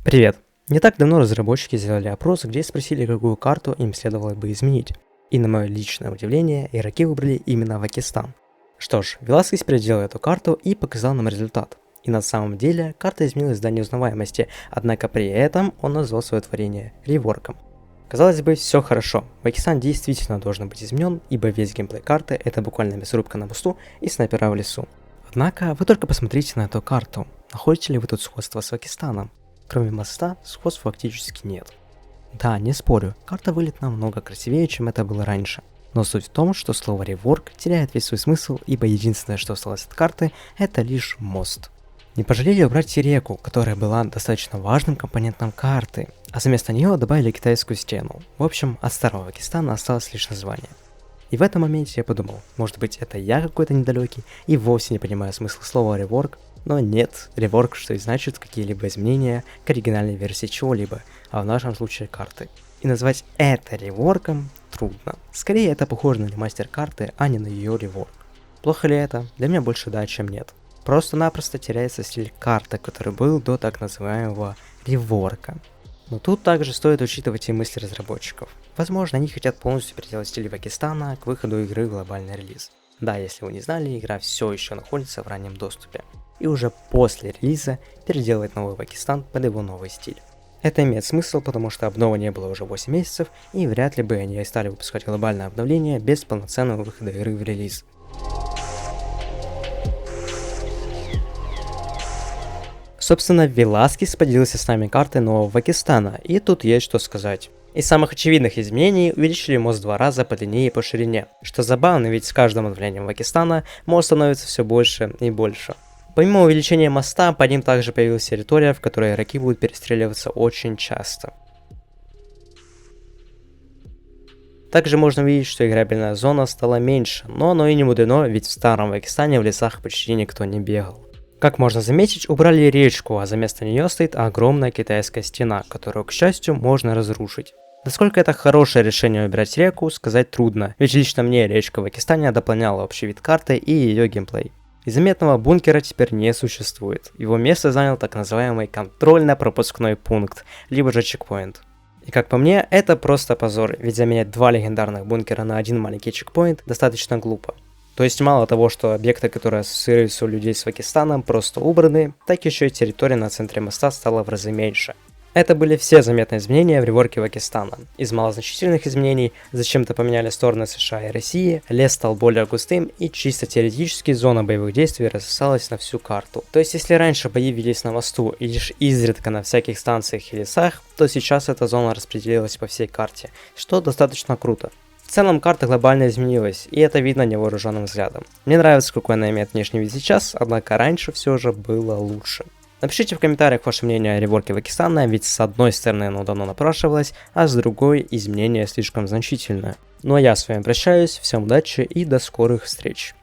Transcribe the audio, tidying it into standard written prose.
Привет! Не так давно разработчики сделали опрос, где спросили, какую карту им следовало бы изменить. И на мое личное удивление, игроки выбрали именно Пакистан. Что ж, Velasquez переделал эту карту и показал нам результат. И на самом деле, карта изменилась до неузнаваемости, однако при этом он назвал свое творение реворком. Казалось бы, все хорошо, Пакистан действительно должен быть изменен, ибо весь геймплей карты это буквально мясорубка на мосту и снайпера в лесу. Однако, вы только посмотрите на эту карту. Находите ли вы тут сходство с Пакистаном? Кроме моста, сходств фактически нет. Да, не спорю, карта выглядит намного красивее, чем это было раньше. Но суть в том, что слово реворк теряет весь свой смысл, ибо единственное, что осталось от карты, это лишь мост. Не пожалели убрать и реку, которая была достаточно важным компонентом карты, а вместо нее добавили китайскую стену. В общем, от старого Пакистана осталось лишь название. И в этом моменте я подумал, может быть это я какой-то недалекий и вовсе не понимаю смысл слова реворк, но нет, реворк что и значит какие-либо изменения к оригинальной версии чего-либо, а в нашем случае карты. И назвать это реворком трудно. Скорее это похоже на ремастер карты, а не на ее реворк. Плохо ли это? Для меня больше да, чем нет. Просто-напросто теряется стиль карты, который был до так называемого реворка. Но тут также стоит учитывать и мысли разработчиков. Возможно, они хотят полностью переделать стиль Пакистана к выходу игры в глобальный релиз. Да, если вы не знали, игра все еще находится в раннем доступе. И уже после релиза переделать новый Пакистан под его новый стиль. Это имеет смысл, потому что обнова не было уже 8 месяцев, и вряд ли бы они стали выпускать глобальное обновление без полноценного выхода игры в релиз. Собственно, Velasquez поделился с нами картой нового Пакистана, и тут есть что сказать. Из самых очевидных изменений увеличили мост в 2 раза по длине и по ширине, что забавно, ведь с каждым обновлением Пакистана мост становится все больше и больше. Помимо увеличения моста, под ним также появилась территория, в которой игроки будут перестреливаться очень часто. Также можно увидеть, что играбельная зона стала меньше, но оно и не мудрено, ведь в старом Пакистане в лесах почти никто не бегал. Как можно заметить, убрали речку, а за место нее стоит огромная китайская стена, которую, к счастью, можно разрушить. Насколько это хорошее решение убирать реку, сказать трудно, ведь лично мне речка в Пакистане дополняла общий вид карты и ее геймплей. И заметного бункера теперь не существует, его место занял так называемый контрольно-пропускной пункт, либо же чекпоинт. И как по мне, это просто позор, ведь заменять 2 легендарных бункера на один маленький чекпоинт достаточно глупо. То есть мало того, что объекты, которые ассоциируются у людей с Пакистаном, просто убраны, так еще и территория на центре моста стала в разы меньше. Это были все заметные изменения в реворке Пакистана. Из малозначительных изменений зачем-то поменяли стороны США и России, лес стал более густым и чисто теоретически зона боевых действий рассосалась на всю карту. То есть если раньше бои велись на мосту и лишь изредка на всяких станциях и лесах, то сейчас эта зона распределилась по всей карте, что достаточно круто. В целом карта глобально изменилась, и это видно невооруженным взглядом. Мне нравится, какой она имеет внешний вид сейчас, однако раньше все же было лучше. Напишите в комментариях ваше мнение о реворке Пакистана, ведь с одной стороны оно давно напрашивалось, а с другой изменение слишком значительное. Ну а я с вами прощаюсь, всем удачи и до скорых встреч.